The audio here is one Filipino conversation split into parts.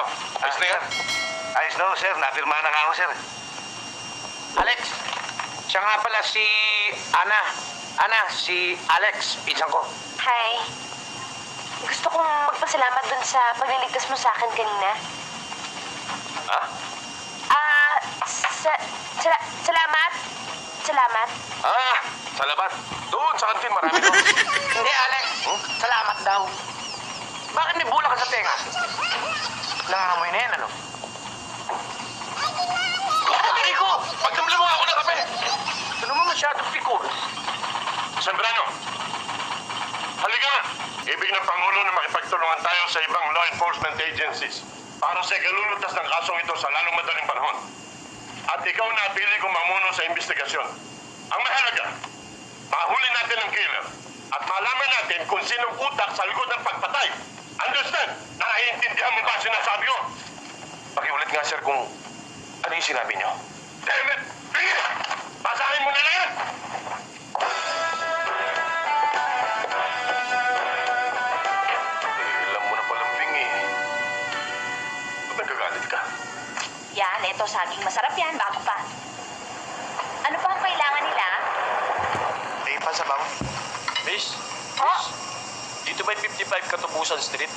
ikaw? Ayos na yan? Ayos na ho, sir. Napirmahan na nga ako, sir. Alex, siya nga pala si Ana. Ana, si Alex, pinsan ko. Hi. Gusto kong magpasalamat dun sa pagliligtas mo sa akin kanina. Ha? Salamat. Salamat. Salamat. Doon sa kantin, marami doon. Hindi, Alex. Salamat daw. Bakit may bula ka sa tenga? Nangangamoy na yan, ano? Rico, pagdamla mo ako ng kape. Ano mo masyadong pikul? Sembrano, halika nga. Ibig ng Pangulo na makipagtulungan tayo sa ibang law enforcement agencies para sa ikalulutas ng kasong ito sa lalong madaling panahon. At ikaw na pili kong mamuno sa investigasyon. Ang mahalaga, mahuli natin ang killer at malaman natin kung sinong utak sa likod ng pagpatay. Understand? Naiintindihan mo ba ang sinasabi ko? Pakiulit nga, sir, kung ano yung sinabi niyo. Damn it! Bigyan! Basahin mo na lang yan! Ilan mo na palang bingi. Ba't nagkagalit ka? Yan, ito, saging masarap yan, bago pa. Ano pa ang kailangan nila? Pasabaw. Miss? Oh, Dito ba yung 55 Katubusan Street?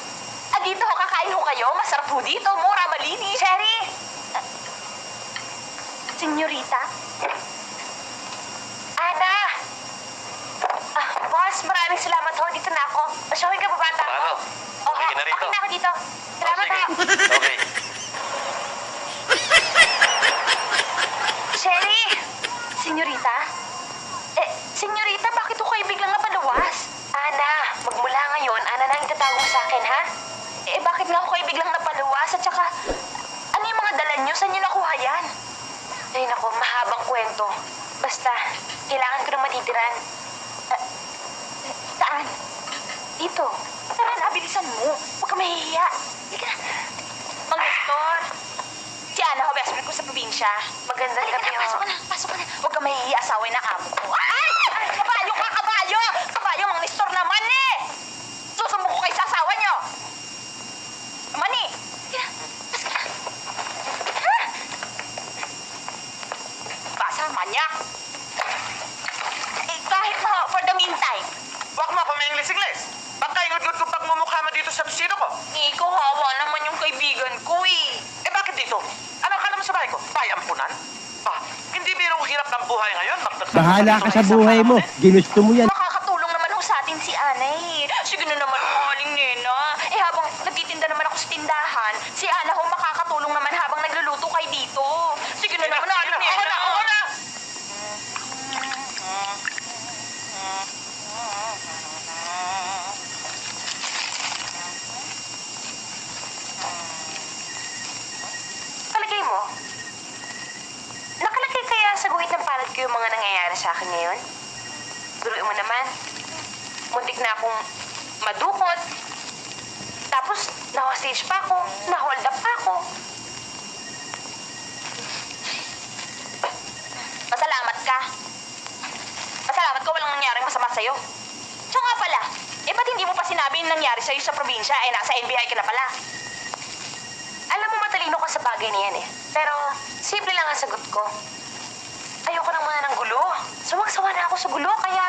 dito ho, kakain ho kayo. Masarap ho dito, mura, malinis. Cherry! Senyorita? Ana! Boss, maraming salamat ho. Dito na ako. Masyawin ka, babata ko. Ano? Okay ka na rito? Okay na ako dito. Salamat Sige. ho. Okay. Cherry! Senyorita? Senyorita, bakit ho kayo biglang napaluwas? Ana, magmula ngayon, Ana na ang itatawag mo sa akin, ha? Bakit nga ho kayo biglang napaluwas? At saka, ano yung mga dala nyo? Saan nyo nakuha yan? Ay, naku, mahabang kwento. Basta, kailangan ko na matitiran. Saan? Dito. Tara na, bilisan mo. Huwag ka mahihiya. Halika na. Mang Nestor. Si Ana ho, best friend ko sa probinsya. Magandang gabi ho. Pasok ka na, pasok ka na. Huwag ka mahihiya, asaway na amo ko. Ay! Kabayo ka, kabayo! Kabayo, Mang Nestor naman eh! Susumbong ko kayo sa asawa nyo! Mani! Tira, pasok ka na. Ha? Basa, manyak! Kahit na, for the meantime. Wag mo ako may English-English. Baka ingod-ngod ko pagmumukha mo dito sa bisino ko. Ikaw, hawa naman yung kaibigan ko eh. Bakit dito? Ano akala mo sa bahay ko? Bayampunan? Hindi birong hirap ng buhay ngayon. Bahala ka sa buhay mo. Ginusto mo yan. Makakatulong naman ho sa atin si Ana eh. Sige na naman ho, Aling Nena. Habang nagtitinda naman ako sa tindahan, si Ana ho makakatulong naman habang nagluluto kayo dito. Sige na naman, Aling Nena. Ako na! Palagay mo, nakalagay kaya sa guhit ng palad ko yung mga nangyayari sa akin ngayon? Biruin mo naman, muntik na akong madukot. Tapos, na-hostage pa ako, na-hold up pa ako. Masalamat ka. Masalamat ka, walang nangyaring masama sa'yo. Siya nga pala, ba't hindi mo pa sinabi yung nangyari sa'yo sa probinsya, nasa NBI ka na pala? Alam mo, matalino ka sa bagay na yan eh. Pero, simple lang ang sagot ko. Ayoko na muna ng gulo. Sawang-sawa na ako sa gulo, kaya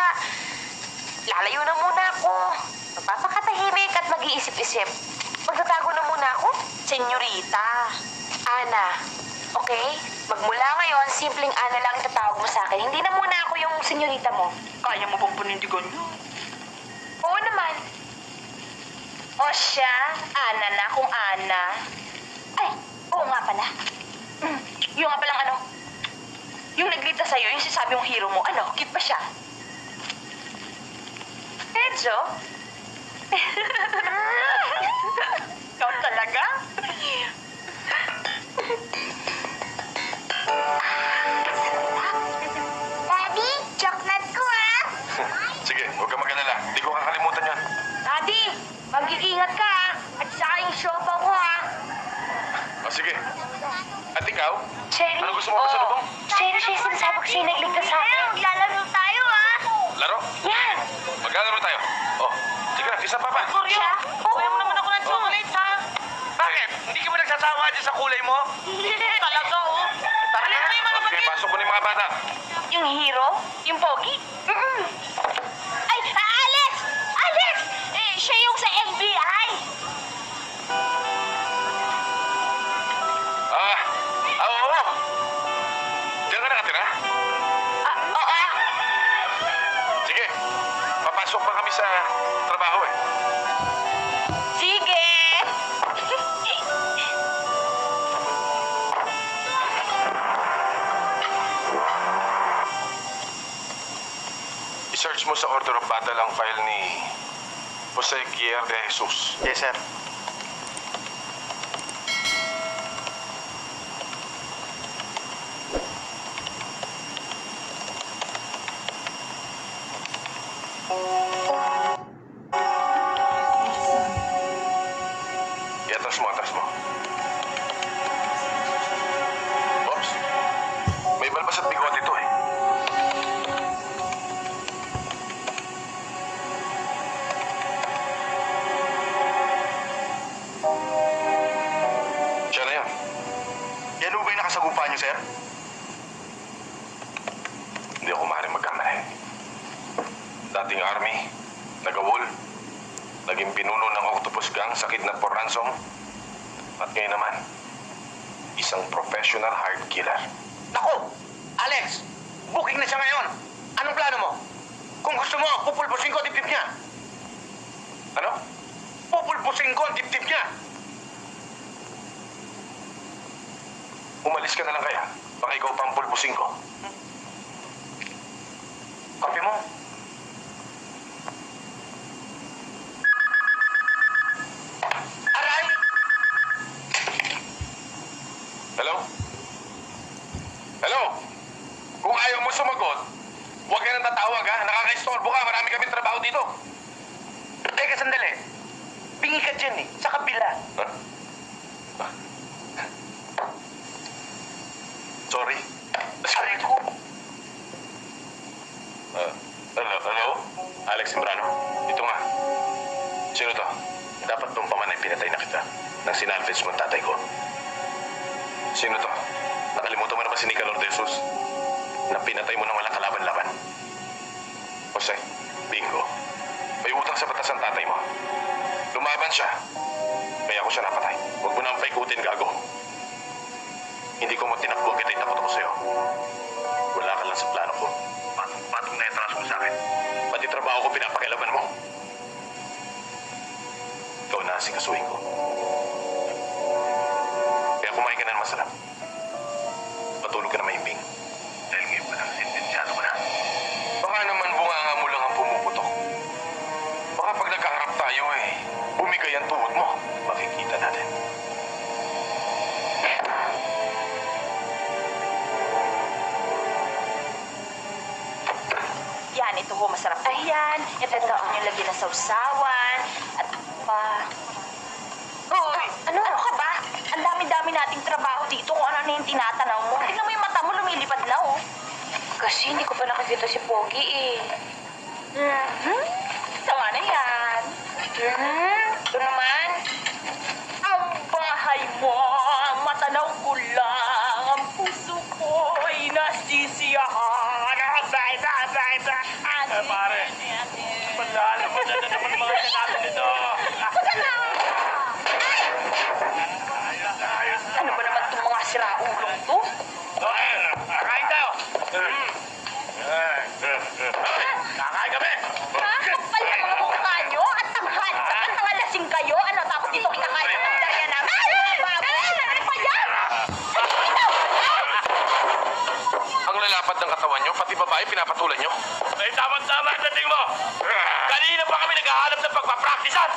lalayo na muna ako. Magpapakatahimik at mag-iisip-isip. Magtatago na muna ako. Senyorita, Ana, okay? Magmula ngayon, simpleng Ana lang itatawag mo sa akin. Hindi na muna ako yung senyorita mo. Kaya mo bang panindigan niyo? Oo naman. O siya, Ana na kung Ana. Ay, oo nga pala. Yung nga palang ano, yung nagligtas sa'yo, yung sinasabi mong hero mo, ano, cute ba siya? Medyo? Ikaw talaga? Daddy, chocolate ko ah! Sige, huwag ka mag-alala. Hindi ko kakalimutan yan. Daddy, mag-iingat ka ah! At saka yung sopa ko ah! Sige. At ikaw? Cherry, Ano gusto mo pasalubong? Cherry, siya yung sinasabi ko siya yung nagligtas sa akin. Maglalaro tayo ah! Laro? Yan! Maglalaro tayo. Oh, sige na, isa pa ba? Siya? Kaya mo naman ako ng chocolate, ha? Bakit? Hindi ka ba sawa dyan sa kulay mo? Talaga, oh. Tara na yung mga Okay, pasok ko na yung mga bata. Yung hero? Yung pogi? Ay, Alex! Alex! Siya yung sa FBI! Oo. Diyan ka nakatira? Oo. Sige, papasok pa kami sa trabaho eh. Sige! I-search mo sa order of battle ang file ni Jose Guillermo de Jesus. Yes, sir. Atras mo, atras mo. Oops. May balbas at bigot ito eh. Siya na yan. Yan ho ba yung nakasagupa niyo, sir? Hindi ako maaaring magkamali. Dating army, nagawol, naging pinuno ng octopus gang sa kidnap for ransom, at ngayon naman, isang professional hired killer. Naku! Alex! Booking na siya ngayon! Anong plano mo? Kung gusto mo, pupulbusin ko ang dibdib niya! Ano? Pupulbusin ko ang dibdib niya! Umalis ka na lang kaya? Baka ikaw pang pulbusin ko. Kape mo? Aray! Hello? Hello? Kung ayaw mo sumagot, huwag ka nang tatawag ha. Nakaka-istorbo ka. Marami kaming trabaho dito. Teka, sandali. Bingi ka dyan eh, sa kabila. Huh? Sorry. Aray ko! Hello? Alex Sembrano? Ito nga. Sino to? Dapat nung pamanay pinatay na kita nang sinalvage mo ang tatay ko. Sino to? Nakalimutan mo na ba si Nicanor de Jesus? Na pinatay mo nang walang kalaban-laban? Jose, bingo. May utang sa batas ang tatay mo. Lumaban siya. Kaya ako siya napatay. Huwag mo na ang paikutin, gago. Hindi ko mo tinakbo kita, takot ako sa'yo. Wala ka lang sa plano ko. Patong-patong na itras mo sa akin. Pati trabaho ko pinapakilaban mo. Ikaw na asikasuhin ko. Kaya kumain ka na ng masarap. Patulog ka na maimbing. Dahil ngayon pa lang sentensyado ko na. Baka naman bunganga mo lang ang pumuputok. Baka pag nagkaharap tayo eh, bumigay ang tuhod mo. Makikita natin. Yan, ito ho, masarap po yan. Ito yung lagyan ng sausawan. At Hoy! Ano ka ba? Ang dami-dami nating trabaho dito kung ano na yung tinatanaw mo. Tingnan mo yung mata mo, lumilipad na, oh. Kasi hindi ko pa nakikita si Pogi, eh. Tama na yan. Ito naman. Ang bahay mo, matanaw ko lang. Ang puso ko ay nasisiyahan. Pare, malala mo na naman mga sinabi nito. Ano ba naman itong mga siraulong to? Kakain tayo. Kakain kami. Ha? Kapal na mga mukha nyo? At tanghal? At tangalasing kayo? Ano tapos dito kinakain ng pagdarya namin? Baboy! Ano pa yan? Ang lalapad ng katawan nyo, pati babae pinapatulan nyo. Ay, tama-tama ang dating mo. Kanina pa kami naghahanap ng pagpapraktisan.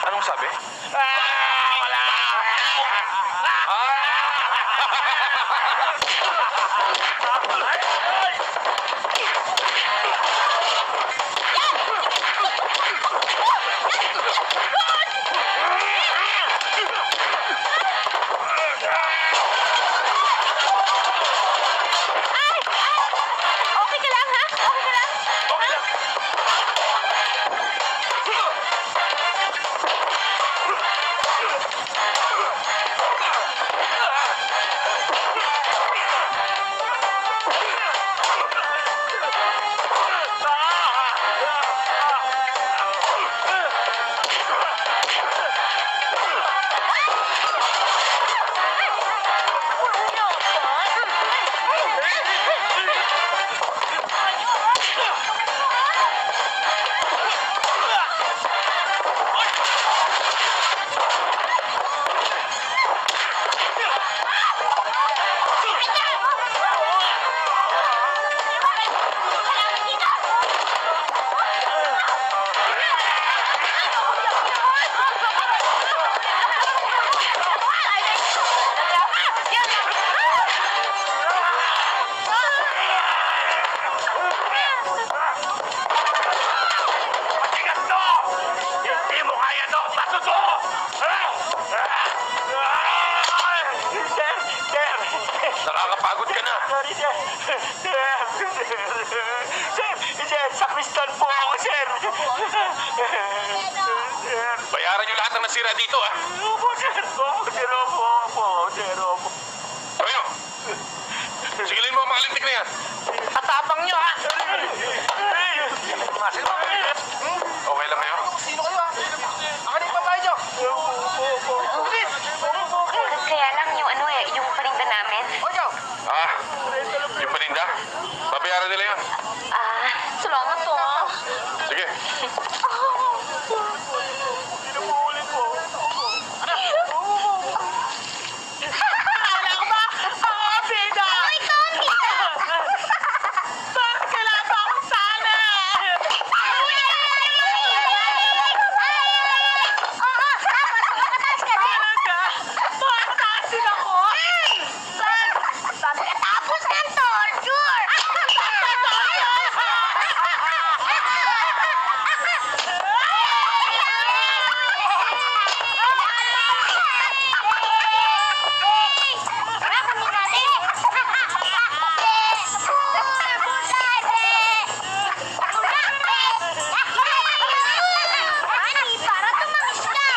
Anong sabi? Wala. Okay ka lang, ha? Okay ka lang? Okay lang. Sorry, sir. Sir, sakristan po ako, sir. Bayaran nyo lahat ng nasira dito, ah. Opo, sir. Opo, sir. Opo, sir. Opo. Toyo! Sigilin mo ang mga lintik na yan. Atapang nyo, ha? Masil mo. Okay lang kayo? Sino kayo, ha? Ako na yung babae nyo. Kaya lang yung paninda namin. Ojo. Ah, yung paninda. Babayaran nila yun. Salamat po. Sige. Pinupulit po. Akala ko ba? Ako, Beda! Ay, ikaw, Beda! Bakit kailangan pa akong sana? Makataas din ako! Tapos ng torture! Honey, para tumamis ka!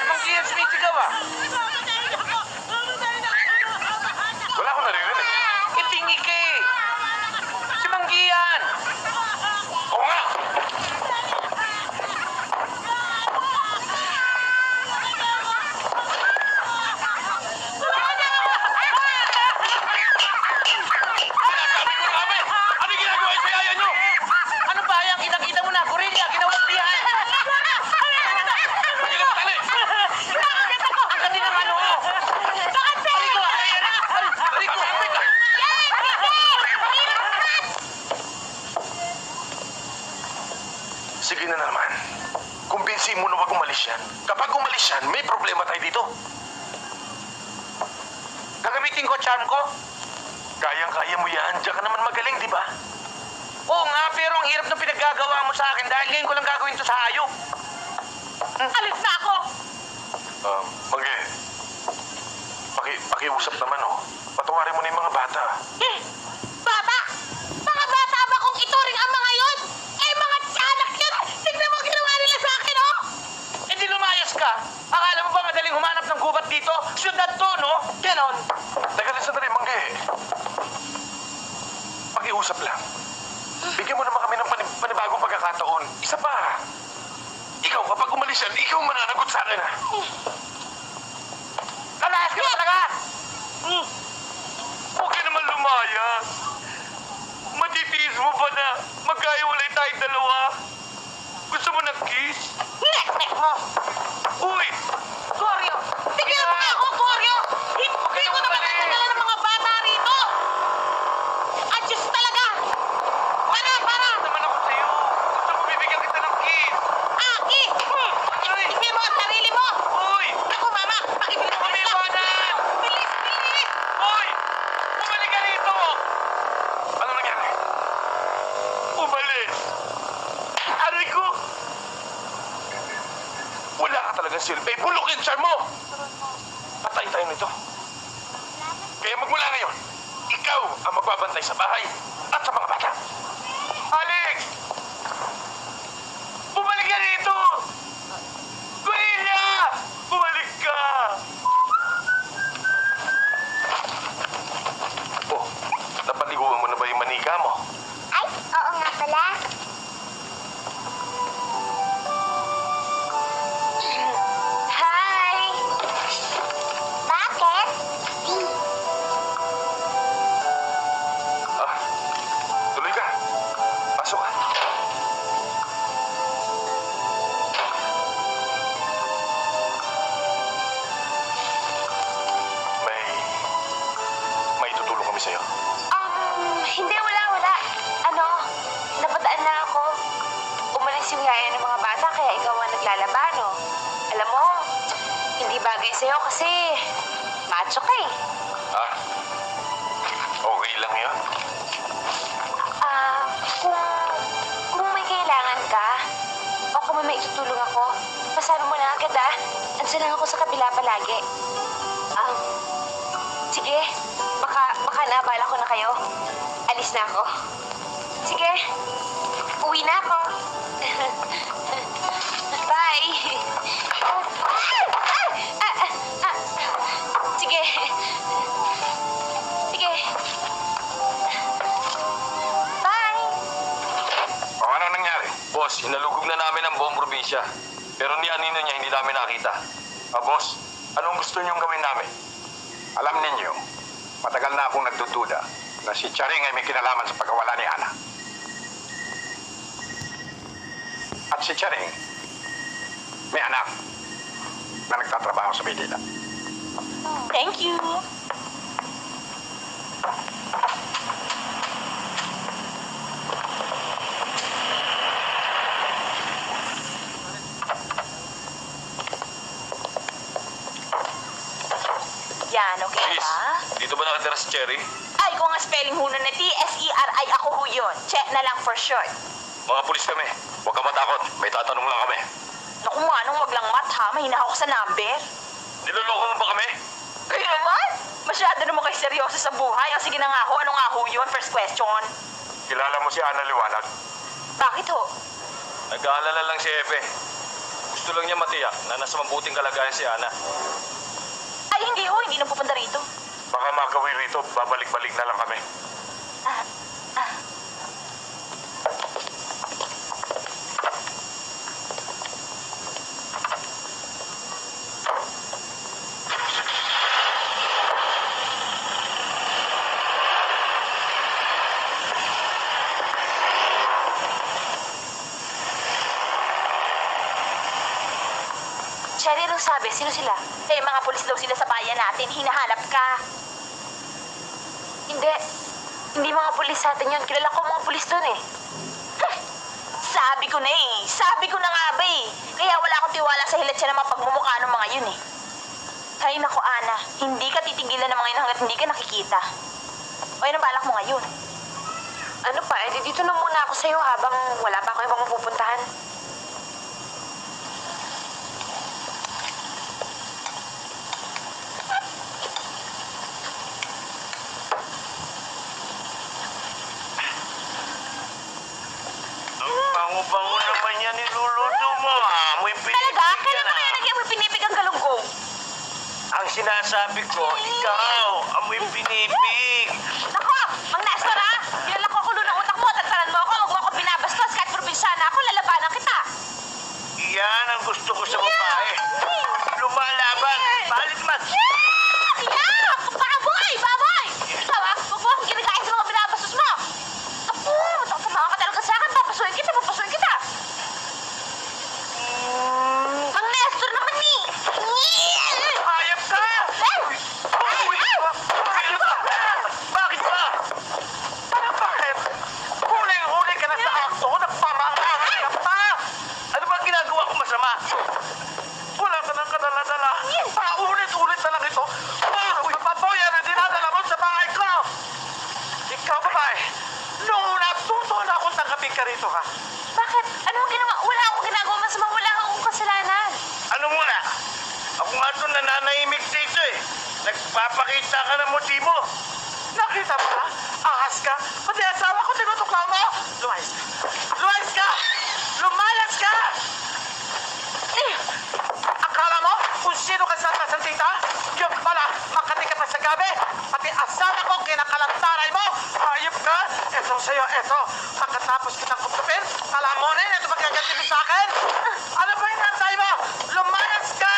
Mang Gian, sumisigaw, ah. Wala akong naririnig. Itingi ka, eh. Si Mang Gian. Oo nga! Sinasabi ko na kami! Ano ginagawa sa yaya nyo? Ano ba yan? Kitang-kita mo na, gorilla, ginawang pihan. Sige na, tali! Ang ganda ng ano, oh. Rico, Rico, Rico. Sige na naman. Kumbinsi mo na wag umalis yan. Kapag umalis yan, may problema tayo dito. Gagamitin ko charm ko? Kayang-kaya mo yan. Diyan ka naman magaling, di ba? Oo nga, pero ang hirap ng pinaggagawa mo sa akin dahil ngayon ko lang gagawin to sa hayop. Alis na ako! Mangge. Pakiusap naman, oh. Patawarin mo na yung mga bata. Bata! Mga bata ba kung ito rin ang mga yon? Eh, mga tiyanak yan! Tignan mo ang ginawa nila sa akin, oh! Eh di lumayas ka. Akala mo ba madaling humanap ng gubat dito? Siyudad to, no? Ganon. Teka lang sandali, Mangge. Pakiusap lang. Bigyan mo naman kami ng panibagong pagkakataon. Isa pa. Ikaw, kapag umalis yan, ikaw mananagot sa akin, ha? Lalayas ka na talaga! Huwag ka naman lumayas. Matitiis mo ba na magkaiwalay tayong dalawa? Gusto mo ng kiss? Nek mo! Uy! Goryo! Tignan mo nga ako, Goryo! Hindi ko naman nakadala ng mga bata rito! At Diyos talaga! Para! Naman ako sa'yo. Gusto mo bibigyan kita ng kiss? Aki! Isipin mo ang sarili mo! Uy! Ako, Mama! Pakibilis mo lang! Umiwanan! Bilis! Bilis! Uy! Bumalik ka rito! Ano nangyari? Umalis! Aray ko! Wala ka talagang silbi. Bulok yung charm mo! Patay tayo nito. Kaya magmula ngayon, ikaw ang magbabantay sa bahay at sa mga bata. Alex! Bumalik ka rito! Gorilla! Bumalik ka! Oh, napaliguan mo na ba yung manika mo? Ay, oo nga pala. Hi! Bakit? gaya ng mga bata, kaya ikaw ang naglalaba, no? Alam mo, hindi bagay sa'yo kasi macho ka eh. Ah, okay lang yun. Kung may kailangan ka, o kung may maitutulong ako, pasabi mo na agad ah. Andiyan lang ako sa kabila palagi. Sige, baka naabala ko na kayo. Alis na ako. Sige, uwi na ako. Bye. Sige. Sige. Bye. O ano nangyari? Boss, hinalugog na namin ang buong probinsya. Pero ni Anino niya hindi namin nakita. Boss, anong gusto niyong gawin namin? Alam ninyo, matagal na akong nagdududa na si Charing ay may kinalaman sa pagkawala ni Ana. At si Charing, may anak na nagtatrabaho sa Maynila. Thank you. Yan, okay Miss, ba? dito ba nakatira si Cherry? Ay, kung ang spelling ho na T-S-E-R-I, ako ho yun. Check na lang for short. Mga pulis kami. Huwag ka matakot. May tatanong lang kami. Naku nga, nung wag lang mat ha, mahina ako sa number. Niloloko mo ba kami? Kayo naman? Masyado naman kayo seryoso sa buhay. O sige na nga ho, ano nga ho yun? First question. Kilala mo si Ana Liwanag? Bakit ho? Nag-aalala lang si Efe. Gusto lang niya matiyak na nasa mabuting kalagayan si Ana. Ay, hindi ho, hindi na pupunta rito. Baka magawin rito, babalik-balik na lang kami. Cherry, anong sabi? Sino sila? Eh, mga pulis daw sila sa bayan natin. Hinahanap ka. Hindi. Hindi mga pulis sa atin yun. Kilala ko mga pulis doon eh. Sabi ko na eh. Sabi ko na nga ba eh. Kaya wala akong tiwala sa hilat siya ng mga pagmumukha ng mga yun eh. Hay nako, Ana. Hindi ka titigilan ng mga yun hanggat hindi ka nakikita. O yun ang balak mo ngayon. Ano pa? Eh, dito na muna ako sa'yo habang wala pa ako ibang mapupuntahan. Bango-bango naman yan niluluto mo. Amoy Talaga? Kailan mo kaya nagyan mo pinipig ang galunggong? Ang sinasabi ko, ikaw, amoy pinipig. Nako! Ang Nestor ha! Kilala ko kulo ng utak mo. Tagtaran mo ako. Huwag mo ako binabastos. Kahit probinsyana ako, lalabanan kita. Yan ang gusto ko sa babae. Lumalaban. Balik man. Yak! Baboy! Baboy! Ikaw ha? Huwag mo akong ginagaya sa mga binabastos mo. Naku! Matakasama ka talaga sa akin. Papasuin kita. Papasuin kita. Ang Nestor naman ni! Hayop ka! Hayop ka! Bakit ba? Bakit? Huling-huli ka na sa akto. Nagpamangmangan ka pa. Ano ba ginagawa ko masama? Wala ka nang kadala-dala. Paulit-ulit na lang ito. Puro papoya na dinadala mo sa bahay ko. Ikaw, babae. Noong una, tuto na akong tanggapin ka rito, ha? Bakit? Ano ang ginawa? Wala akong ginagawa masama. Wala akong kasalanan. Ano muna? Ako nga doon nananahimik dito eh. Nagpapakita ka ng motibo. Nakita mo na? Ahas ka? Pati asawa ko tinutuklaw mo? Lumayas ka! Lumayas ka! Lumayas ka! Akala mo kung sino ka sa taas ng tita? Yung pala, makati ka pa sa gabi. Pati asawa ko kinakalantaray mo. Hayop ka! Eto sa'yo, eto. Pagkatapos kitang kuptupin, alam mo rin, ito magaganti mo sa akin. Ano ba yung nantay mo? Lumayas ka!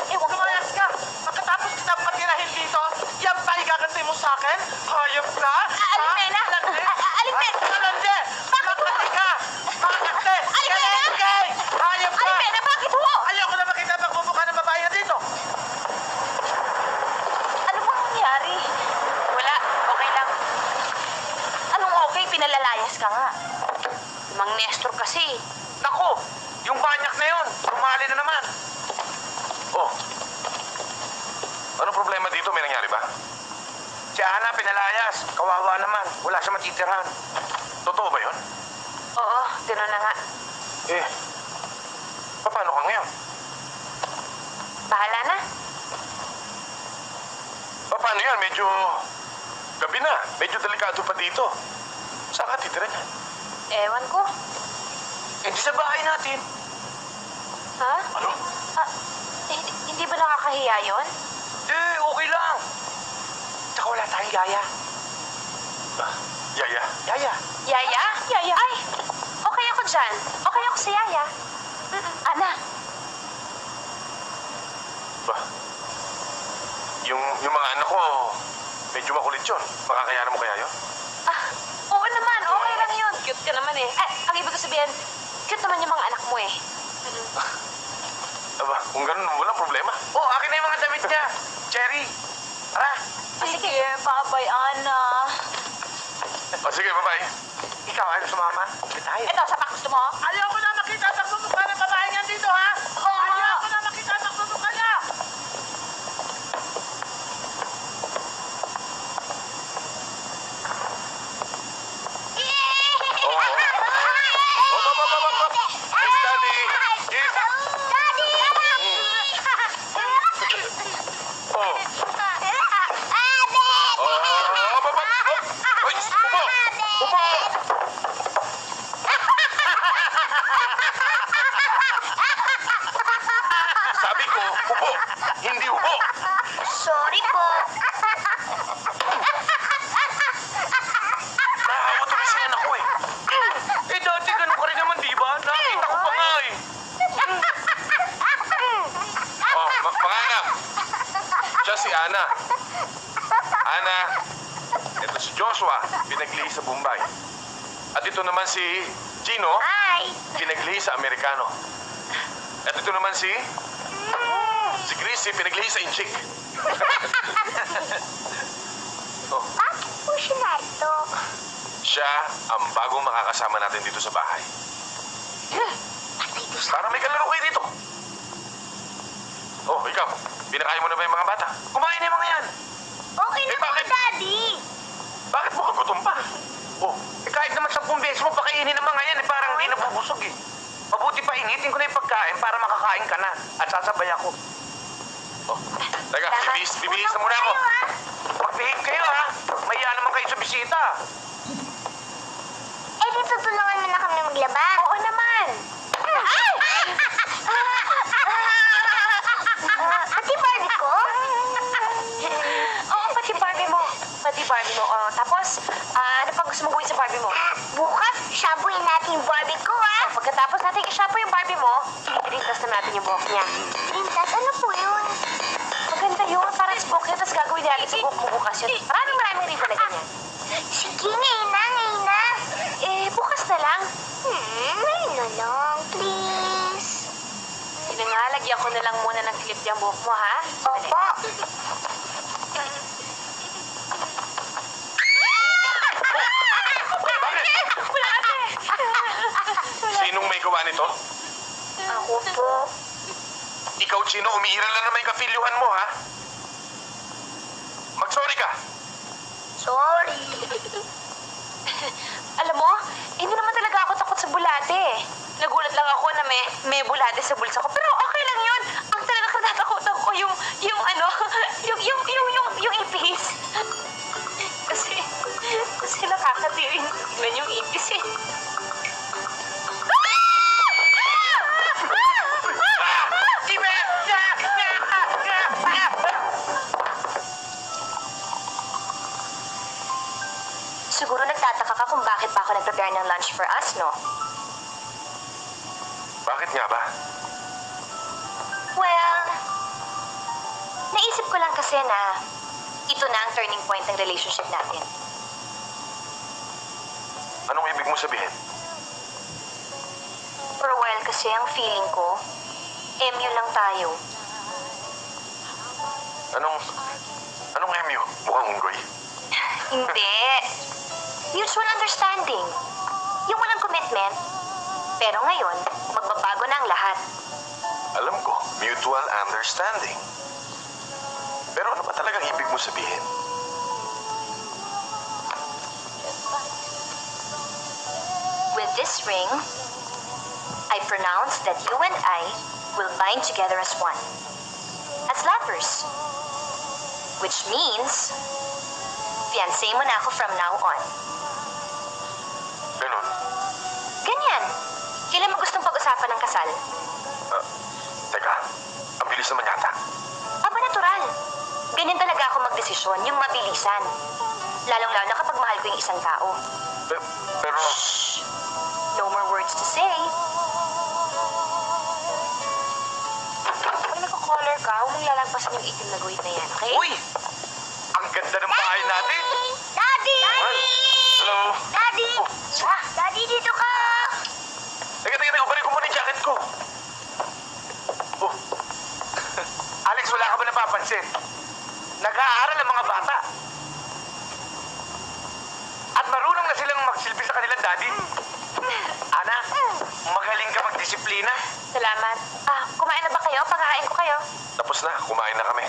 Lumayas ka! Pagkatapos kitang patirahin dito, yan ba igaganti mo sa akin? Hayop ka? Alipena! Alipena! Malandi! Makati ka! Makati! Alipena! Kalengkay! Hayop ka! Alipena, bakit ho? Ayoko na makita pagbubuka ng babae na dito. Ano bang nangyari? Wala. Okay lang. Anong okay? Pinalalayas ka nga. Mang Nestor kasi. Nako, matitirhan. Totoo ba yun? Oo, gano'n na nga. Eh, paano ka ngayon? Bahala na. Paano yan? Medyo gabi na. Medyo delikado pa dito. Saan ka titira niyan? Ewan ko. Eh, di sa bahay natin. Ha? Ano? Ah, hindi ba nakakahiya yun? Eh, okay lang. Tsaka wala tayong yaya. Yaya? Yaya. Yaya? Yaya? Ay, okay ako dyan. Okay ako sa Yaya. Ana, Ba? Yung mga anak ko, medyo makulit yun. Makakayanan mo kaya yun? oo naman. Okay lang yun. Cute ka naman eh. Ay, ang ibig ko sabihin, cute naman yung mga anak mo eh. Aba, kung ganun, walang problema. Oh, akin na yung mga damit niya. Cherry. Tara. Sige, babay, Ana. O, sige, bye-bye. Ikaw, ayaw sumama? Sige tayo. Ito, sapak gusto mo? Ayoko na makita ang pagmumukha ng babae niyan dito, ha? Ayoko na makita ang pagmumukha niya! Yes, Daddy. Yes. Oh. Hoy, upo! Upo! Sabi ko, upo! Hindi upo! Sorry po. Nakahawa tuloy si anak ko eh. Eh, dati ganun ka rin naman, di ba? Nakita ko pa nga eh. Oh, mga anak. Siya si Ana. Ana, ito si Joshua, pinaglihi sa Bombay. At ito naman si Gino, Hi. pinaglihi sa Amerikano. At ito naman si Chrissy, pinaglihi sa Inchik. Oh, Bakit po siya narito? siya ang bagong makakasama natin dito sa bahay. Para may kalaro kayo dito. Oh, ikaw, pinakain mo na ba yung mga bata? Kumain na yung mga yan. Okay Eh, bakit? Daddy. Bakit mo kagutom pa? Oh, eh kahit naman 10 beses mo pakainin ng mga yan, eh parang hindi nabubusog eh. Mabuti pa initin ko na yung pagkain para makakain ka na at sasabay ako. Oh, teka, bibihis na muna ako. Magbihis kayo ha. Mahiya naman kayo sa bisita. Eh, di tutulungan mo na kami maglaba? Oo naman. Ay! Pati Barbie ko? Oo, pati Barbie mo. Pati Barbie mo. Oh, tapos, ano pang gusto mong gawin sa Barbie mo? Bukas, shampooin natin yung Barbie ko, ha? Pagkatapos natin i-shampoo yung Barbie mo, irintas na natin yung buhok niya. Rintas? Ano po yun? Maganda yun. Parang smoke yun, tapos gagawin natin sa buhok mo bukas yun. Maraming riba na ganyan. Sige, ngayon na. Eh, bukas na lang. Ngayon na lang, please. Sige nga, lagyan ko na lang muna ng clip yung buhok mo, ha? Opo. Sinong may gawa nito? Ako po. Ikaw, Chino, umiiral na naman yung kapilyuhan mo, ha? Mag-sorry ka. Sorry. Alam mo, hindi naman talaga ako takot sa bulate. Nagulat lang ako na may bulate sa bulsa ko. Pero okay lang yun. Ang talaga katatakutan ko yung ano, yung ipis. Kasi nakakatirin tignan yung ipis eh. Siguro nagtataka ka kung bakit pa ako nag-prepare ng lunch for us, no? Bakit nga ba? Well, naisip ko lang kasi na ito na ang turning point ng relationship natin. Anong ibig mo sabihin? For a while kasi ang feeling ko, MU lang tayo. Anong MU? Mukhang unggoy. Hindi. Mutual understanding. Yung walang commitment. Pero ngayon, magbabago na ang lahat. Alam ko, mutual understanding. Pero ano ba talagang ibig mo sabihin? this ring, I pronounce that you and I will bind together as one. As lovers. Which means, fiancé mo na ako from now on. Ganon. Ganyan. Kailan mo gustong pag-usapan ng kasal? Teka, ang bilis naman yata. Aba, natural. Ganyan talaga ako magdesisyon, yung mabilisan. Lalong-lalo na kapag mahal ko yung isang tao. Pero... No more words to say. Pag nagko-color ka, huwag mong lalagpasan yung itim na guhit na yan, okay? Uy! Ang ganda ng bahay natin! Daddy! Hello? Daddy! Daddy, dito ka! Teka, ubarin ko muna yung jacket ko. Oh. Alex, wala ka ba napapansin? Nag-aaral ang mga bata. At marunong na silang magsilbi sa kanilang daddy. Ana, magaling ka magdisiplina. Salamat. Kumain na ba kayo? Pagkakain ko kayo. Tapos na, kumain na kami.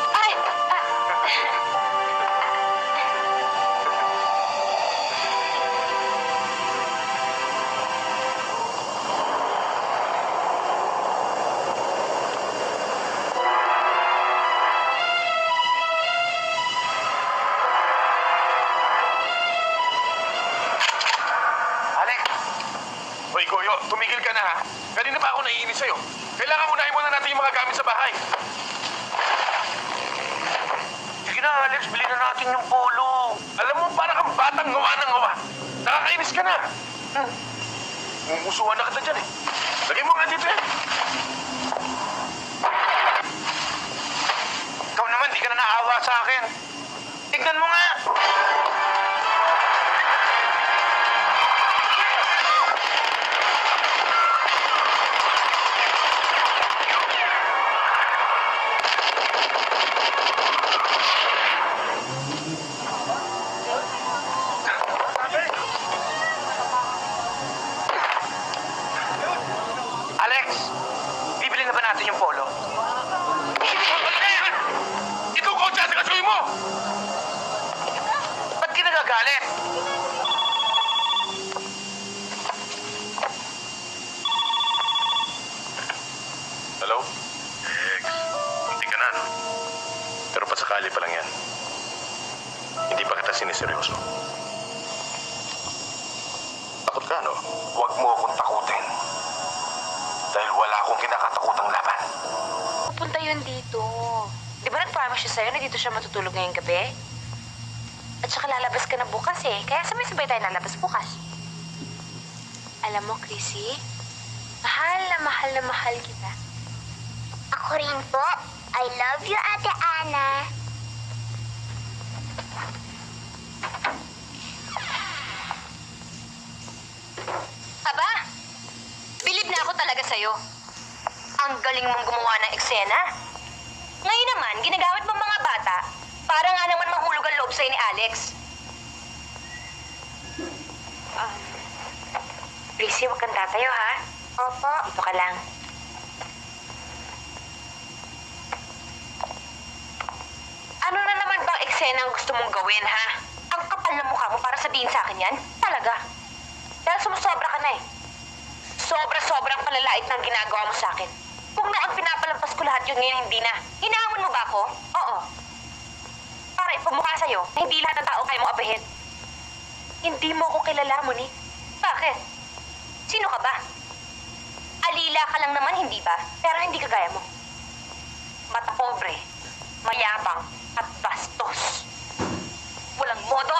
Ay! Alex! Hoy, Goyo, tumigil ka na ha. Kanina pa ako naiinis sa'yo. Kailangan unahin muna natin yung mga gamit sa bahay. Sige na, Alex, bilhin na natin yung polo. Alam mo, para kang batang ngawa ng ngawa. Nakakainis ka na. Umusuhan na kita dyan eh. Lagay mo nga dito eh. Ikaw naman, di ka na naawa sa akin. Tignan mo nga. Alex, bibili na ba natin yung polo? Ikaw ko dyan, kasuhin mo! Ba't ka nagagalit? Hello? Ex, hindi ka na, no? Pero pasakali pa lang yan. Hindi pa kita siniseryoso. Takot ka, no? Huwag mo akong takutin. Dahil wala akong kinakatakutang laban. Pupunta yun dito. Di ba nag-promise siya sa'yo na dito siya matutulog ngayong gabi? At saka lalabas ka na bukas eh. Kaya sabay-sabay tayo lalabas bukas. Alam mo, Chrissy, mahal na mahal kita. Ako rin po. I love you, Ate Ana. Aba, bilib na ako talaga sa'yo. Ang galing mong gumawa ng eksena. Ngayon naman, ginagamit mo mga bata para nga naman mahulog ang loob sa'yo ni Alex. Prissy, huwag kang tatayo, ha? Opo. Dito ka lang. Ano na naman bang eksena ang gusto mong gawin, ha? Ang kapal ng mukha mo para sabihin sa akin yan? Talaga. Dahil sumusobra ka na eh. Sobra-sobrang palalait ng ginagawa mo sa akin. Kung noon pinapalampas ko lahat yun, ngayon hindi na. Hinahamon mo ba ako? Oo. Para ipamukha sa'yo na hindi lahat ng tao kaya mo abahin. Hindi mo ako kilala, Moni. Bakit? Sino ka ba? Alila ka lang naman, hindi ba? Pero hindi kagaya mo. Mata pobre, mayabang, at bastos. Walang modo.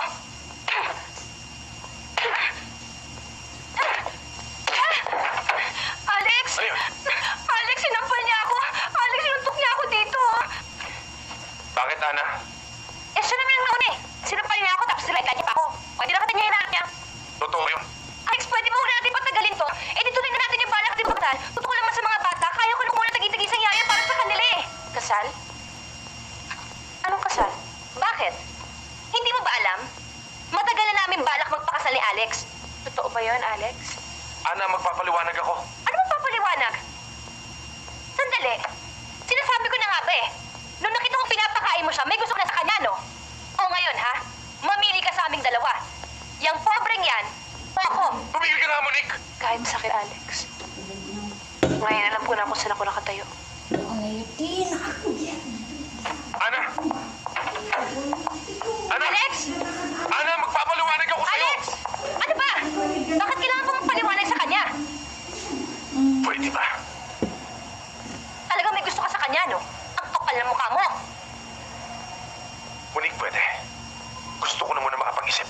kasal. Totoo naman sa mga bata, kaya ko nung muna tagi-tagi sa yaya para sa kanila eh. Kasal? Anong kasal? Bakit? Hindi mo ba alam? Matagal na namin balak magpakasal ni Alex. Totoo ba yon, Alex? Ana, magpapaliwanag ako. Ano magpapaliwanag? Sandali. Sinasabi ko na nga ba eh. Nung nakita kong pinapakain mo siya, may gusto ka na sa kanya, no? O ngayon, ha? Mamili ka sa aming dalawa. Yang pobreng yan, o ako. Tumigil ka na, Monique! Kahit masakit, Alex. Ngayon, alam ko na kung saan ako nakatayo. Ana! Ana! Alex! Ana, magpapaliwanag ako sa'yo! Alex! Ano ba? Bakit kailangan ko magpaliwanag sa kanya? Pwede ba? Talagang may gusto ka sa kanya, no? Ang kapal ng mukha mo. Monique, pwede. Gusto ko na muna makapag-isip.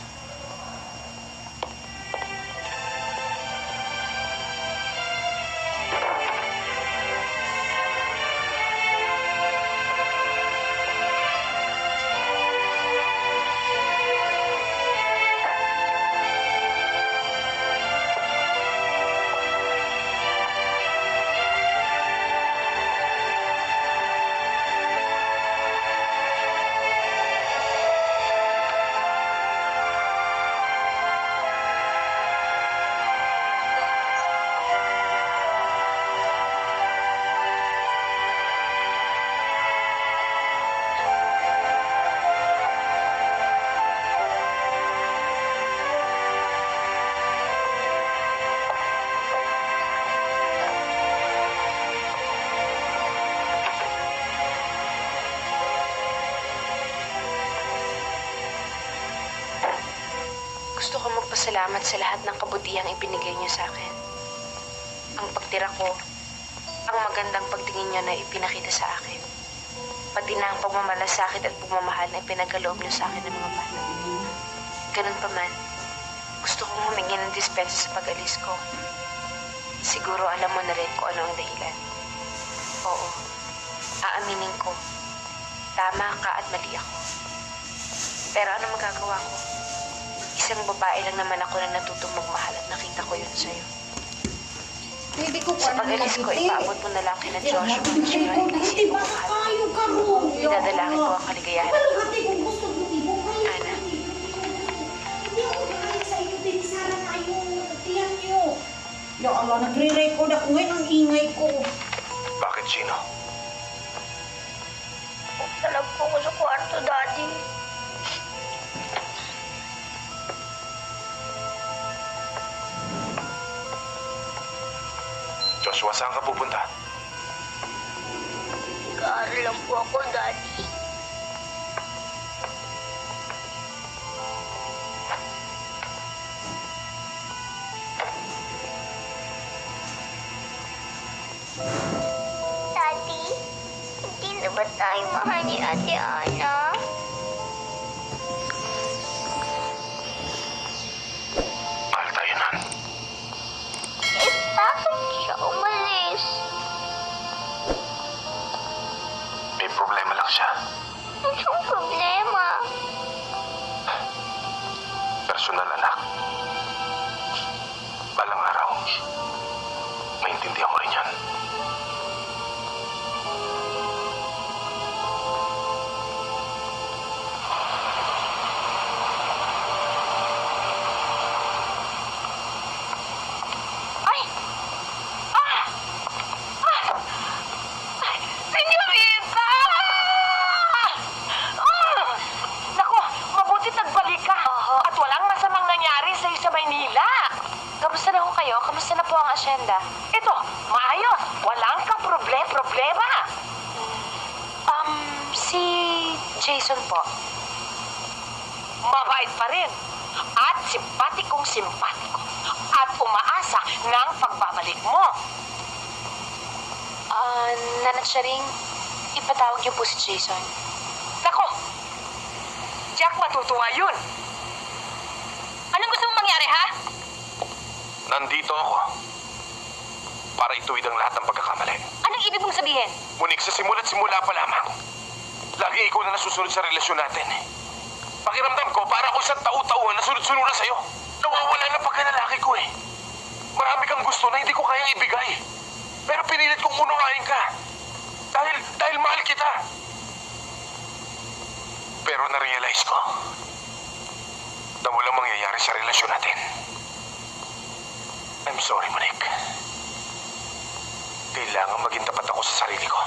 Gusto ko magpasalamat sa lahat ng kabutihang ibinigay niyo sa akin. Ang pagtira ko, ang magandang pagtingin niyo na ipinakita sa akin. Pati na ang pagmamalasakit at pagmamahal na ipinagaloob niyo sa akin ng mga bata. Ganun pa man, gusto kong humingi ng dispensa sa pag-alis ko. Siguro alam mo na rin kung ano ang dahilan. Oo, aaminin ko. Tama ka at mali ako. Pero ano magagawa ko? Isang babae lang naman ako na natutong magmahal at nakita ko yun sa'yo. Sa pag-alis ko, ipaabot mo na lang kina Joshua at Gino ang isip ko mahal. Idadalangin ko ang kaligayahan ng iyo. Ana. Ya Allah, nagre-record ako ngayon ang ingay ko. Bakit, Gino? Talagpo ko sa kwarto, Daddy. Joshua, saan ka pupunta? Nag-aaral lang po ako, Daddy. Daddy, hindi na ba tayo mahal ni Ate Ana? Mahal tayo nan. Eh, bakit siya umalis? May problema lang siya. Anong problema? Personal, anak. Balang araw, maintindihan mo rin yan. Ay! Senyorita! Naku, mabuti nagbalik ka. At walang masamang nangyari sa'yo sa Maynila. Kamusta na ho kayo? Kamusta na po ang asyenda? Ito, maayos. Walang problema. Si Jason po. Mabait pa rin. At simpatikong-simpatiko. At umaasa ng pagbabalik mo. Nanat siya ring ipatawag niyo po si Jason. Nako! Jack, matutuwa yun. Anong gusto mong mangyari, ha? Nandito ako para ituwid ang lahat ng pagkakamali. Anong ibig mong sabihin? Monique, sa simula pa lamang, lagi ikaw na nasusunod sa relasyon natin. Pakiramdam ko, para ako isang tau-tauhan na sunod-sunuran sa'yo. Nawawala na pagkalalaki ko eh. Marami kang gusto na hindi ko kayang ibigay. Pero pinilit kong unawain ka. Dahil mahal kita. Pero na-realize ko na walang mangyayari sa relasyon natin. I'm sorry, Monique. Kailangan maging tapat ako sa sarili ko.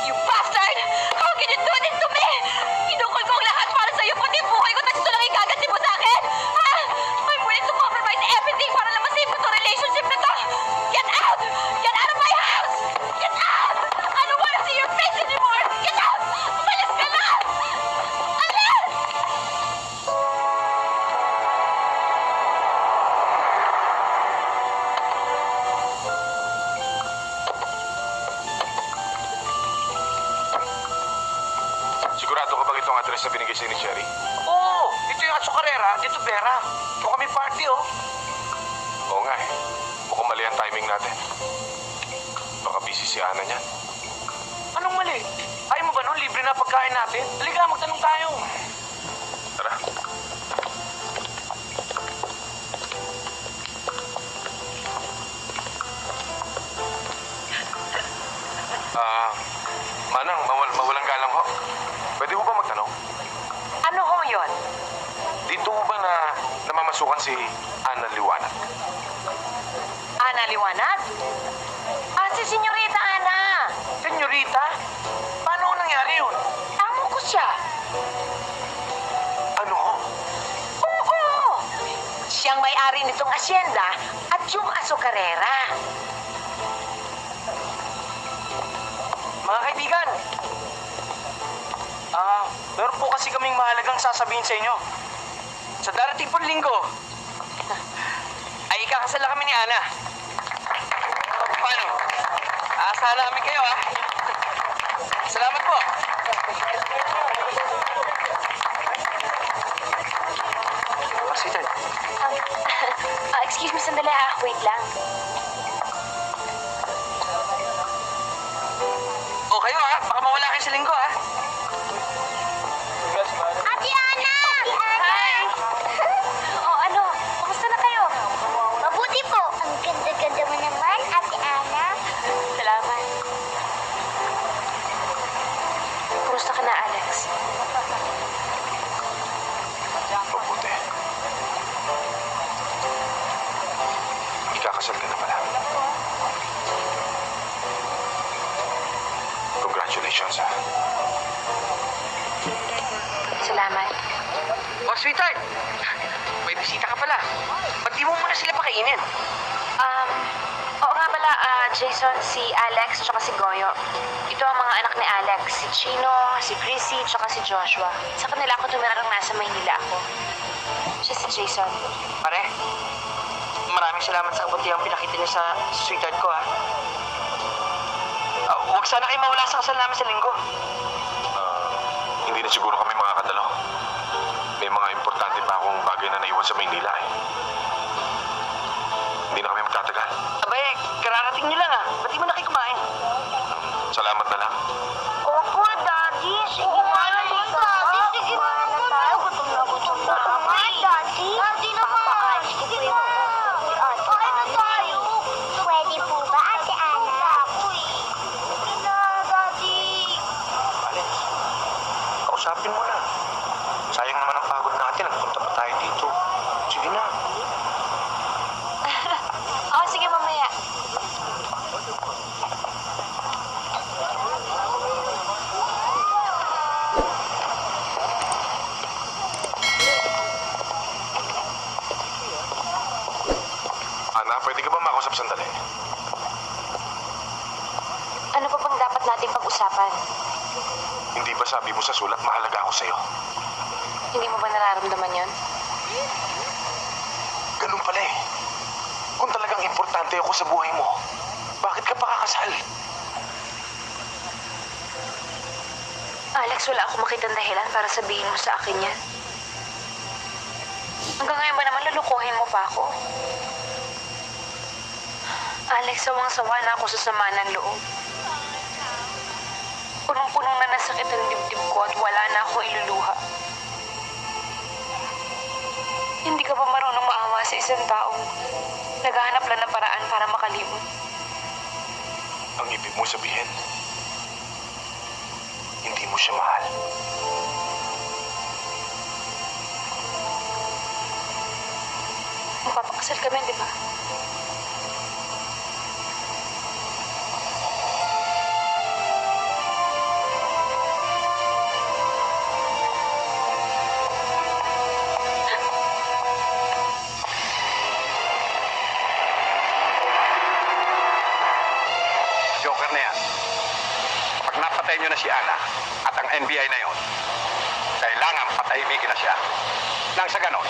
You bastard! How can you do this to me? Inukol ko ang lahat para sa'yo, pati ang buhay ko, tapos ito lang ikaganti mo sa akin? Ha? I'm willing to compromise everything para lang masave ko to relationship na to! Get out! Get out of my house! Get out! I don't wanna see your face anymore! Get out! Umalis ka na! Alis! Sigurado ka ba itong address na binigay sa'yo ni Sherry? Oo, ito yung Atsukarera, dito Vera. Ito kami party, oh. Oo nga eh. Mukhang mali ang timing natin. Baka busy si Ana niyan. Anong mali? Ayaw mo ba nun, libre na pagkain natin? Halika, magtanong tayo. Tara. Manang, mawalang galang ho. Pwede ho ba magtanong? Ano ho yun? Dito ho ba na namamasukan si Ana Liwanag? Ana Liwanag? Ah, si Senyorita Ana! Senyorita, paano nangyari yun? Amo ko siya. Ano ho? Oo! Siyang may-ari nitong asyenda at yung asukarera. Mga kaibigan, meron po kasi kaming mahalagang sasabihin sa inyo. Sa darating pong linggo, ay ikakasal na kami ni Ana. Paano? Aasahan namin kayo, ha? Salamat po. Sweetheart. Excuse me, sandali ha. Wait lang. O kayo, ha? Baka mawala kayo sa linggo, ha? Ate Ana! Hi! Oh, ano? Kumusta na kayo? Mabuti po. Ang ganda-ganda mo naman, Ate Ana. Salamat. Kumusta ka na, Alex? Mabuti. Ikakasal ka na pala. Congratulations, ha? Salamat. O, sweetheart. May bisita ka pala. Ba't di mo muna sila pakainin? Oo nga pala, Jason, si Alex, tsaka si Goyo. Ito ang mga anak ni Alex, si Chino, si Chrissy, tsaka si Joshua. Sa kanila ako tumira nung nasa Maynila ako. Siya si Jason. Pare, maraming salamat sa kabutihang pinakita niyo sa sweetheart ko, ha? Huwag sana kayo mawala sa kasal namin sa linggo. Hindi na siguro kami makakadalo. May mga importante pa akong bagay na naiwan sa Maynila, eh. Hindi na kami magtatagal. Abay, kararating niyo lang, ha? Ba't di mo na kayo kumain? Salamat na lang. Opo, Daddy. Sige na, Daddy. Sige na tayo. Gutom na kami. Daddy. Daddy naman. Papakalis ko po yung kain na tayo. Pwede po ba, Ate Ana? Sige na, Daddy. Alex, kausapin mo na. Sayang naman ang pagod natin. Nagpunta pa tayo dito. Sige na. Oo, sige mamaya. Ana, pwede ka ba makausap sandali? Ano pa bang dapat natin pag-usapan? Hindi ba sabi mo sa sulat mahalaga ako sa'yo? Hindi mo ba nararamdaman yon? Ganun pala eh. Kung talagang importante ako sa buhay mo, bakit ka pa kakasal? Alex, wala akong makitang dahilan para sabihin mo sa akin yan. Hanggang ngayon ba naman lulukuhin mo pa ako? Alex, sawang-sawa na ako sa sama ng loob. Punong-punong na nasakit ang dibdib ko at wala na akong iluluha. Hindi ka ba marunong maawa sa isang isang taong naghahanap lang ng paraan para makalimot. Ang ibig mo sabihin, hindi mo siya mahal. Magpapakasal kami, di ba? Joker na yan. Pag napatay nyo na si Ana at ang NBI na yon, kailangan patahimikin na siya. Nang sa ganon,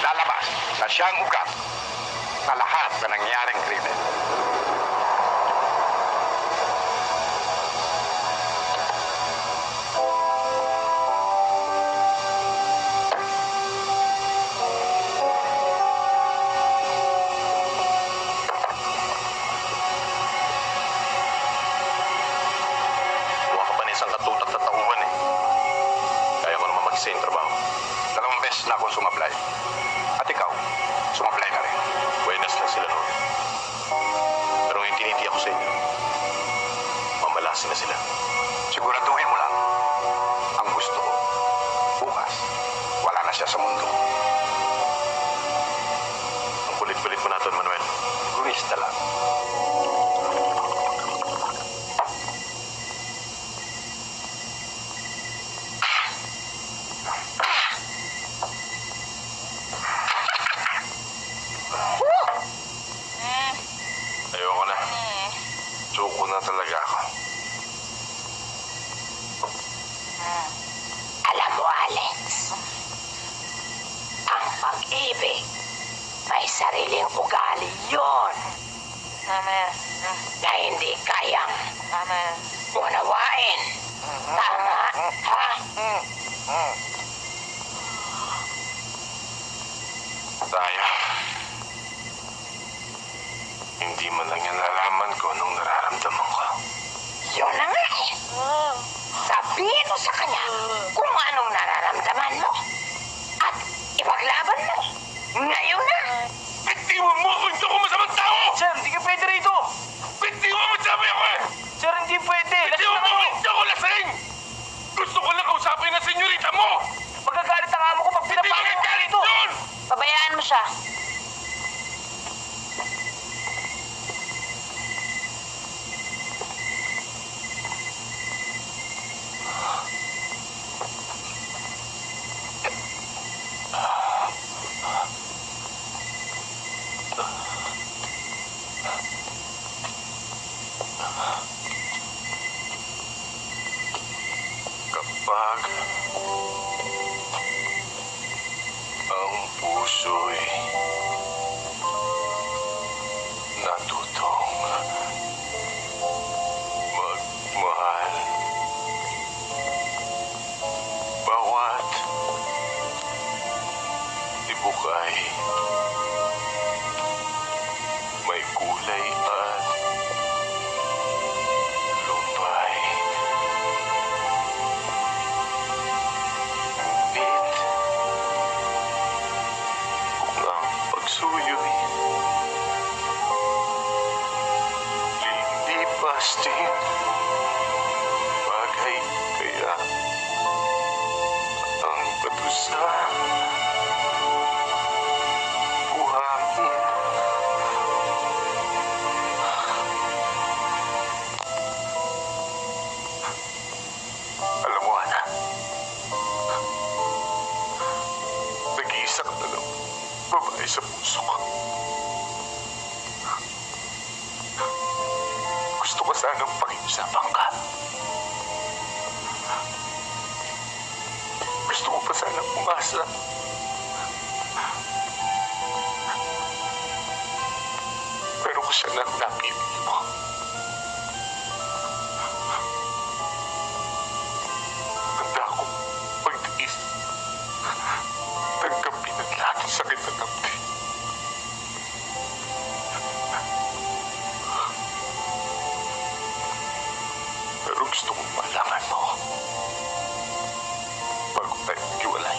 lalabas na siyang ugat na lahat na nangyaring krimen. Buha ka pa na isang katutak na tauhan eh. Kaya ko naman mag-isa yung trabaho. 2 beses na ako sumablay. At ikaw, sumablay ka rin. Buenas lang sila noon. Pero yung tinitiyak ko sa inyo, mamalasin na sila. Siguraduhin mo lang. Ang gusto ko, bukas, wala na siya sa mundo. Ang kulit-kulit mo natin, Manuel. Gurista lang. Ayoko na. Suko na talaga ako. Alam mo, Alex, ang pag-ibig, may sariling ugali yun na hindi kayang unawain. Tama, ha? Sayang. Hindi man lang yan nalaman ko nung nararamdaman ko. Yun na nga eh. Sabihin mo sa kanya kung anong nararamdaman mo. At ipaglaban mo. Ngayon na. Bitiwan mo ako! Hindi ako masamang tao! Sir, hindi ka pwede rito. Bitiwan mo sabi ako eh! Sir, hindi pwede. Bitiwan mo ako! Hindi ako lasing! Gusto ko lang kausapin na senyorita mo! Magagalit ang amo ko pag Hindi pinapakita ka mo galit rito. doon! Pabayaan mo siya. Kapag ang puso'y natutong magmahal, bawat tibukay may kulay at lumpay. Ngunit kung ang pagsuyo'y lilipas din, bagay kaya ang patusa buhangin. Alam mo, Ana, nag-iisa ka na lang babae sa puso ko. Gusto ko sanang pakiusapan ka. Gusto ko pa sanang umasa. Pero kung siya lang napili mo, handa akong magtiis. Tanggapin ang lahat ng sakit na damdamin. Pero gusto kong malaman mo bago tayo maghiwalay.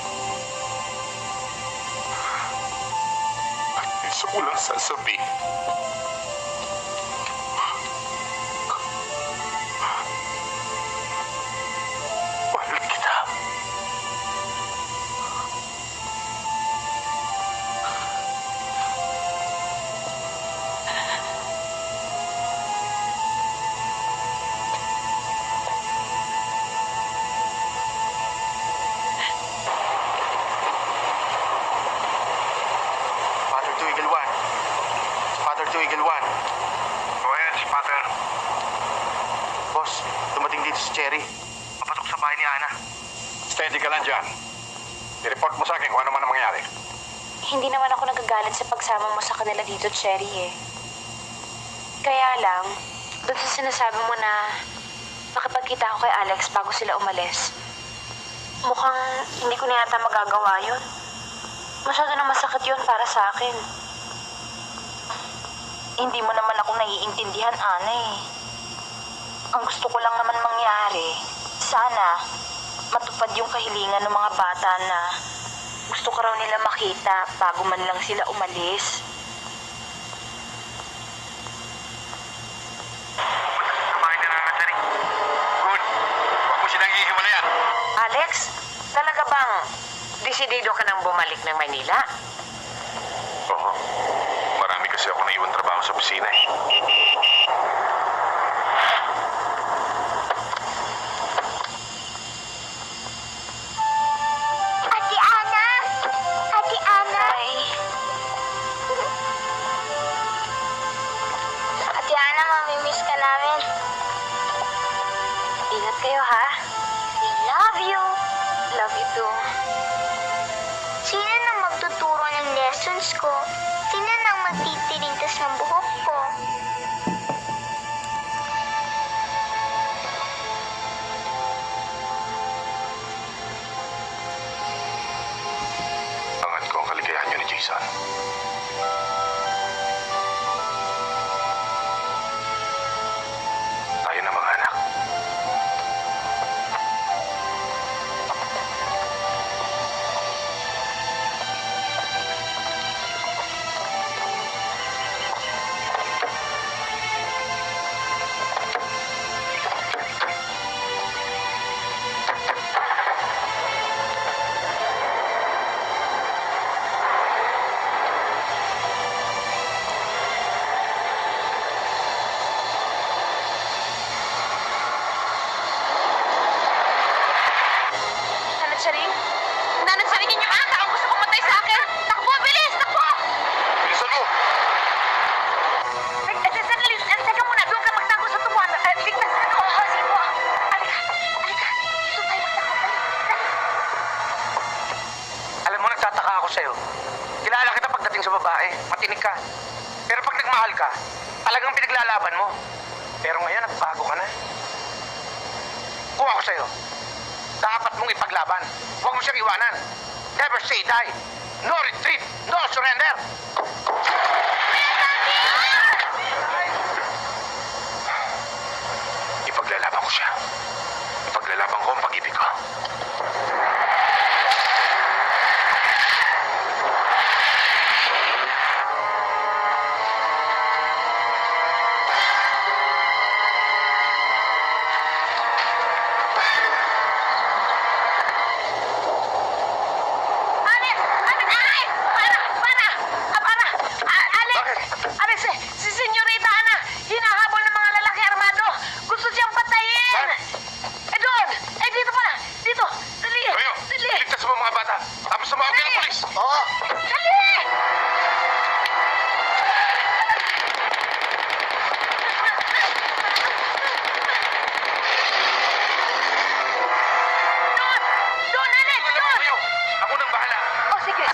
At gusto ko lang sasabihin. Mahal kita. Father to Eagle 1. Father to Eagle 1. Go ahead, Father. Boss, dumating dito si Cherry. Papasok sa bahay ni Ana. Steady ka lang dyan. I-report mo sa akin kung ano man ang mangyari. Hindi naman ako nagagalit sa pagsama mo sa kanila dito, Cherry eh. Kaya lang, doon sa sinasabi mo na makipagkita ako kay Alex bago sila umalis. Mukhang hindi ko na yata magagawa yun. Masyado na masakit yun para sa akin. Hindi mo naman ako naiintindihan, Ana eh. Ang gusto ko lang naman mangyari, sana matupad yung kahilingan ng mga bata na gusto ko raw nila makita bago man lang sila umalis. Kumain na lang, Cherry. Good. Huwag mo silang hihiwalayan. Alex, talaga bang desidido ka nang bumalik ng Maynila? Oo. Marami kasi ako naiwan trabaho sa opisina eh. Ate Ana! Ate Ana! Ate Ana, mamimiss ka namin. Ingat kayo ha. We love you. Love you too. Sino nang magtuturo ng lessons ko? Sino nang magtitirintas ng buhok ko? Angat ko ang kaligayahan niyo ni Jason. Tayo na mga anak. Nanat Sharing? Nanat Sharing, ninyo ka! Ang gusto kong matay sa akin! Takbo! Bilis! Takbo! Bilisan mo! Sandali! Teka muna! Doon ka magtago sa tubuan! Ligtas ka doon! Oo, sige po! Halika! Halika! Dito tayo magtago! Alam mo, nagtataka ako sa'yo. Kilala kita pagdating sa babae. Matinig ka. Pero pag nagmahal ka, talagang pinaglalaban mo. Pero ngayon, nagbago ka na. Kung ako sa'yo, dapat mong ipaglaban. Huwag mo siyang iwanan. Never say die. No retreat. No surrender. Ipaglalaban ko siya. Ipaglalaban ko ang pag-ibig ko. Alex! Alex! Ay! Para! Para! Para! Alex! Alex! Si Senyorita Ana! Hinahabol ng mga lalaki armado! Gusto siyang patayin! Doon! Dito pala! Dito! Dali! Kayo! Dali! Ligtas mo mga bata! Tapos tumawag kayo ng polis! Oo. Dali! Doon! Doon, Alex! Doon! Kayo! Ako nang bahala! Oh, sige.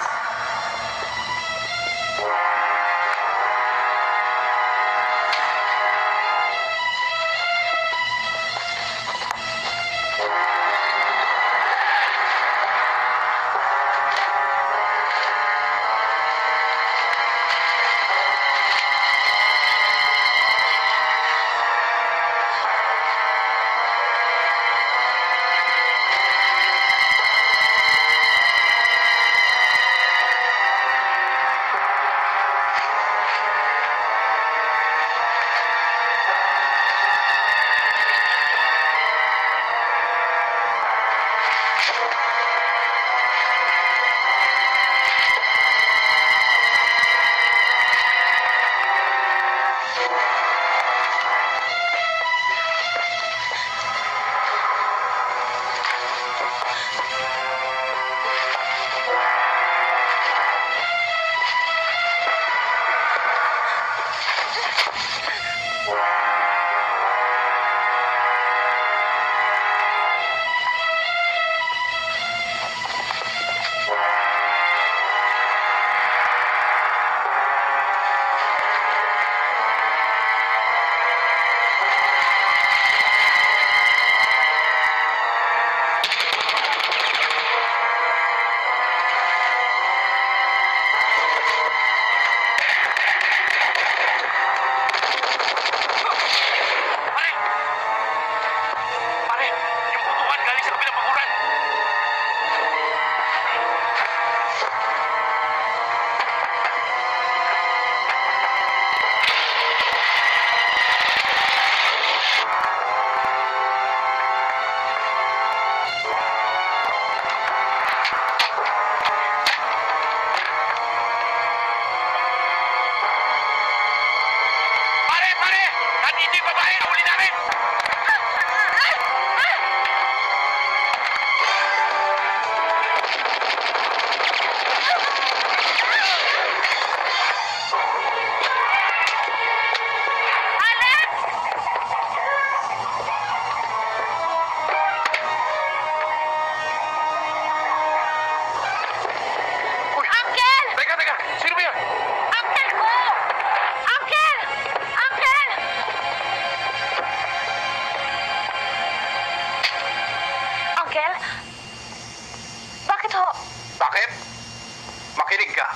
Makinig ka.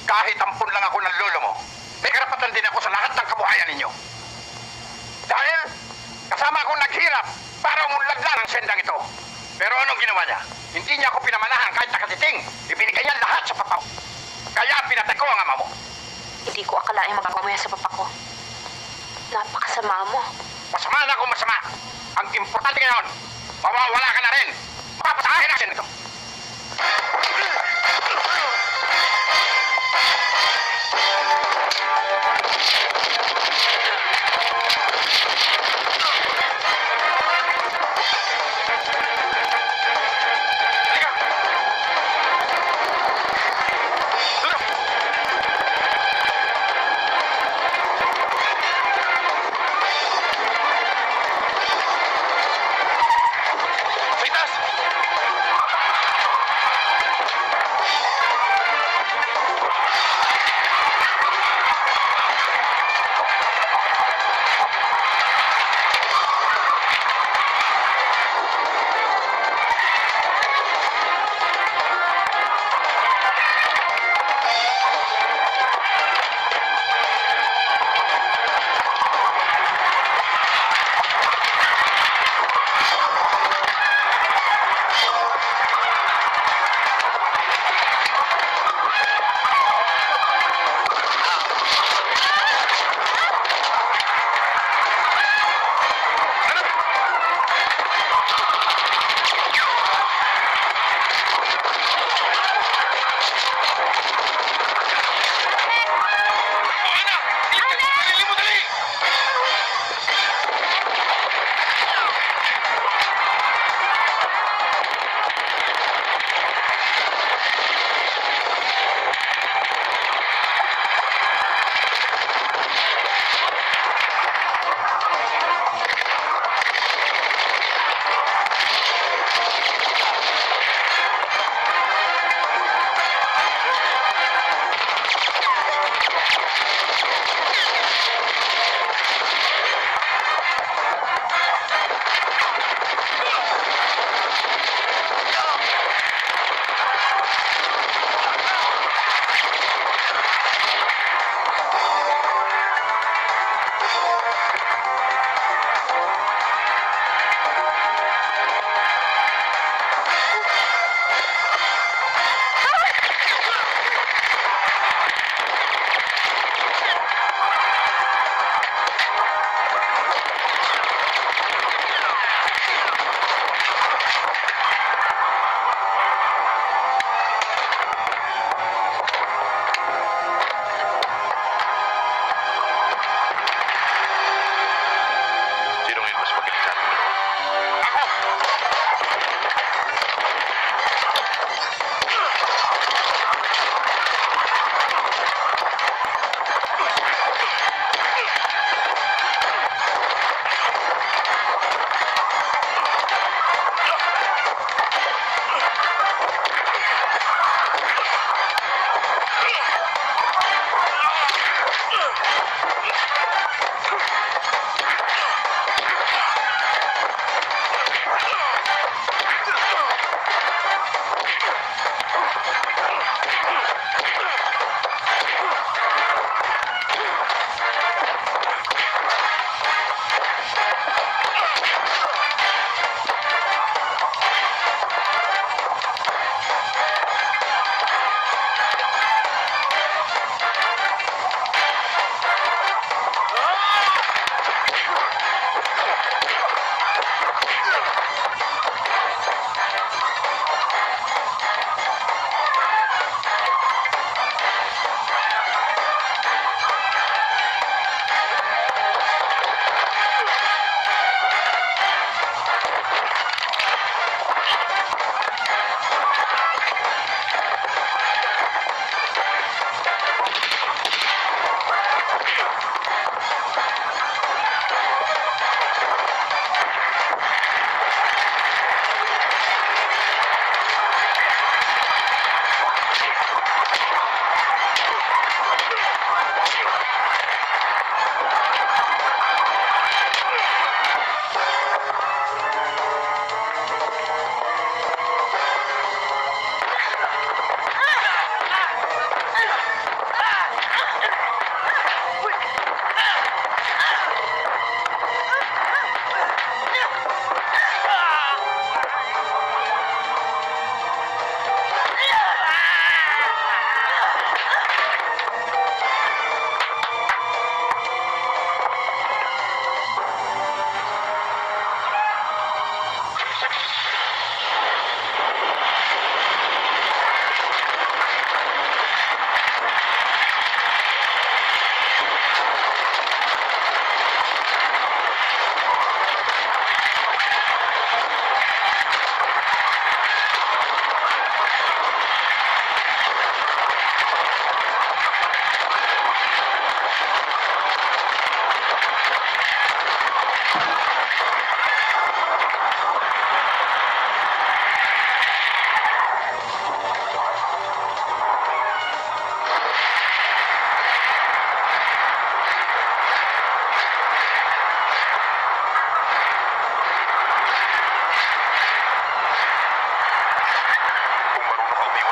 Kahit ampun lang ako ng lolo mo, may karapatan din ako sa lahat ng kabuhayan ninyo. Dahil kasama akong naghirap para umunlad lang ang sendang ito. Pero anong ginawa niya? Hindi niya ako pinamanahan kahit nakatiting. Ibinigay niya lahat sa papa ko. Kaya pinatay ko ang ama mo. Hindi ko akalaing magagawa mo yan sa papa ko. Napakasama mo. Masama na kung masama. Ang importante ngayon, mawawala ka na rin. Mapapasahin natin ito.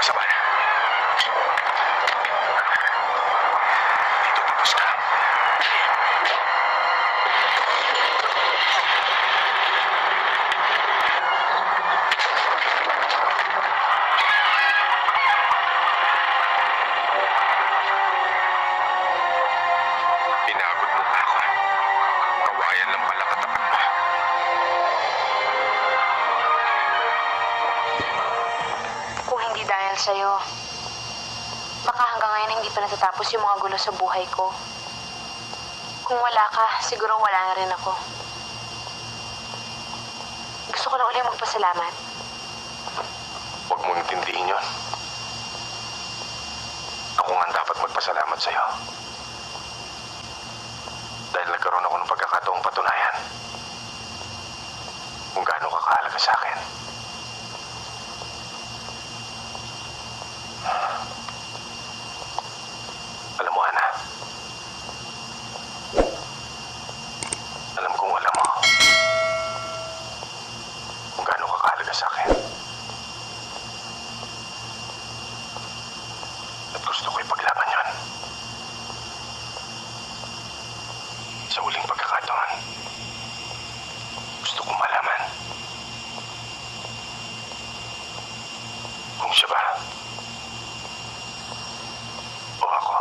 Pasabay. Dito, tapos ka. Pinagod mo pa ako. Kawayan lang pala katapat mo. Kung hindi dahil sa'yo, baka hanggang ngayon hindi pa natatapos yung mga gulo sa buhay ko. Kung wala ka, siguro wala na rin ako. Gusto ko na ulit magpasalamat. Huwag mong intindihin yun. Ako nga ang dapat magpasalamat sa'yo. Dahil nagkaroon ako ng pagkakataong patunayan kung gaano ka kahalaga sa akin. Alam mo, Ana. Alam kong alam mo kung gaano ka kahalaga sa akin. At gusto ko ipaglaban yun. Sa huling pagkakataon, gusto kong malaman kung siya ba o ako.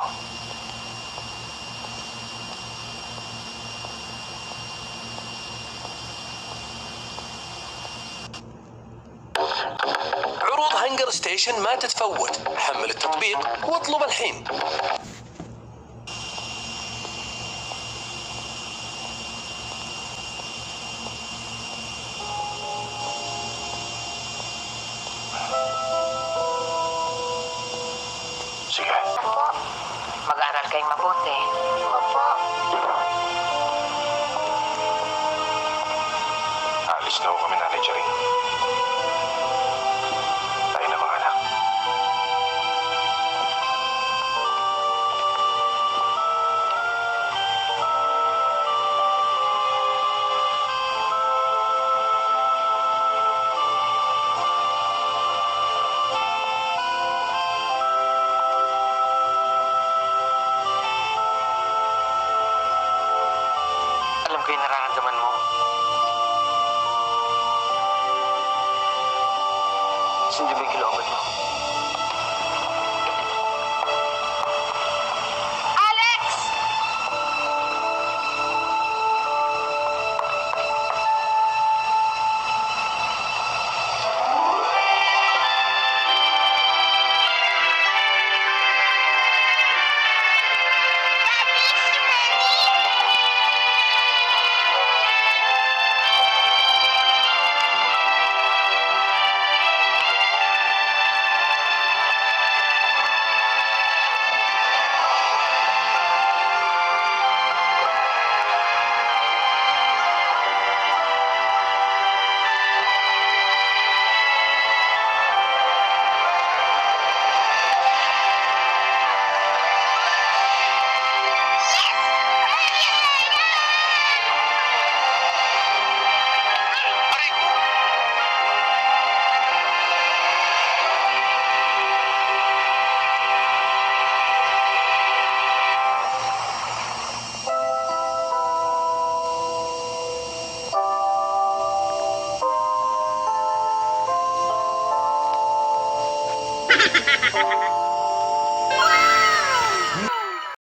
عروض هنجر ستيشن ما تتفوت. حمل التطبيق واطلب الحين. Sige. Mag-aaral kayong mabuti. Alis na ho kami, Nanay Charing. Tayo na, mga anak. Alam ko yung nararamdaman mo. Sindi mo yung kilooban mo. Alex! Ha ha ha ha!